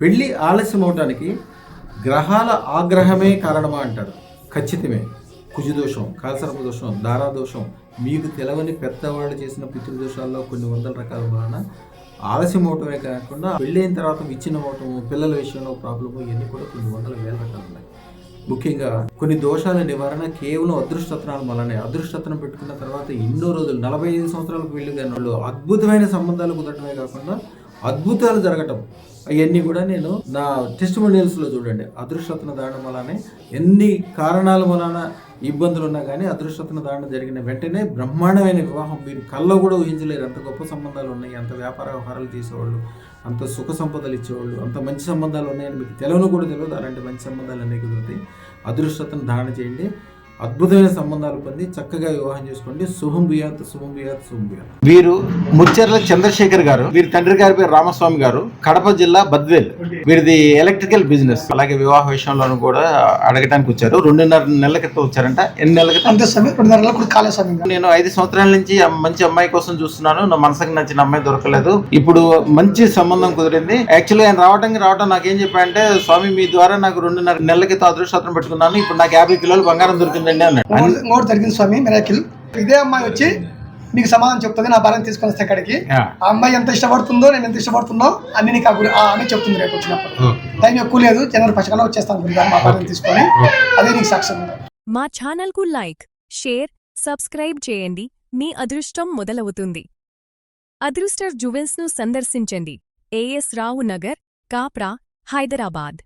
పెళ్లి ఆలస్యం అవడానికి గ్రహాల ఆగ్రహమే కారణమా అంటారు. ఖచ్చితమే. కుజదోషం, కాలసర్ప దోషం, దారాదోషం, మీకు తెలవని పెద్దవాళ్ళు చేసిన పితృదోషాల్లో కొన్ని వందల రకాల వలన ఆలస్యం అవటమే కాకుండా పెళ్ళైన తర్వాత విచ్ఛిన్నం అవటము, పిల్లల విషయంలో ప్రాబ్లము, ఇవన్నీ కూడా కొన్ని వందల వేల రకాలు ఉన్నాయి. ముఖ్యంగా కొన్ని దోషాల నివారణ కేవలం అదృష్టత్నాల వల్లనే. అదృష్టత్నం పెట్టుకున్న తర్వాత ఎన్నో రోజులు 45 సంవత్సరాలకు పెళ్లి కాని వాళ్ళు అద్భుతమైన సంబంధాలు కుదరటమే కాకుండా అద్భుతాలు జరగటం, అవన్నీ కూడా నేను నా టెస్టిమోనియల్స్లో చూడండి. అదృష్టత్న దానం వలనే ఎన్ని కారణాల వలన ఇబ్బందులు ఉన్నా కానీ అదృష్టత్న దానం జరిగిన వెంటనే బ్రహ్మాండమైన వివాహం మీరు కల్లో కూడా ఊహించలేరు. అంత గొప్ప సంబంధాలు ఉన్నాయి, అంత వ్యాపార వ్యవహారాలు చేసేవాళ్ళు, అంత సుఖ సంపదలు ఇచ్చేవాళ్ళు, అంత మంచి సంబంధాలు ఉన్నాయని మీకు తెలియను కూడా తెలియదు. అలాంటి మంచి సంబంధాలు అన్నీ కుదురుతాయి. అదృష్టతను ధారణ చేయండి, అద్భుతమైన సంబంధాలు పొంది చక్కగా వివాహం చేసుకోండి. శుభం భూయాత్, శుభం భూయాత్, శుభం భూయాత్. వీరు ముచ్చెర్ల చంద్రశేఖర్ గారు, వీరి తండ్రి గారి పేరు రామస్వామి గారు, కడప జిల్లా బద్వేల్. వీరిది electrical business. అలాగే వివాహ విషయంలోనూ కూడా అడగటానికి వచ్చారు. 2.5 నెలల క్రితం వచ్చారంట. ఎన్ని నెలల క్రితం? అంతే స్వామి, 2.5 నెలలు కాలే స్వామి. నేను 5 సంవత్సరాల నుంచి మంచి అమ్మాయి కోసం చూస్తున్నాను. నా మనసుకు నచ్చిన అమ్మాయి దొరకలేదు. ఇప్పుడు మంచి సంబంధం కుదిరింది. యాక్చువల్లీ ఆయన రావటం నాకేం చెప్పారంటే, స్వామి మీ ద్వారా నాకు 2.5 నెలల క్రితం అదృష్టం పెట్టుకున్నాను, ఇప్పుడు నాకు 50 కిలోలు బంగారం దొరికిందండి అన్నాడు. ఇంకోటి జరిగింది స్వామి, మిరాకిల్. ఇదే అమ్మాయి వచ్చి నీకు సమాధానం చెప్తుంది, నా భార్యను తీసుకొని వస్తే అక్కడికి. ఆ అమ్మాయి ఎంత ఇష్టపడుతుందో, నేను ఎంత ఇష్టపడుతుందో అన్ని నీకు ఆమె చెప్తుంది రేపు వచ్చినప్పుడు. టైం ఎక్కువ లేదు, జనవరి 1 వచ్చేస్తాను గురించి మా భార్యను తీసుకొని. అదే నీకు సాక్ష్యం. మా ఛానల్ కు లైక్, షేర్, సబ్స్క్రైబ్ చేయండి. మీ అదృష్టం మొదలవుతుంది. అదృష్టర్ జ్యువెల్స్ ను సందర్శించండి. AS రావు నగర్, కాప్రా, హైదరాబాద్.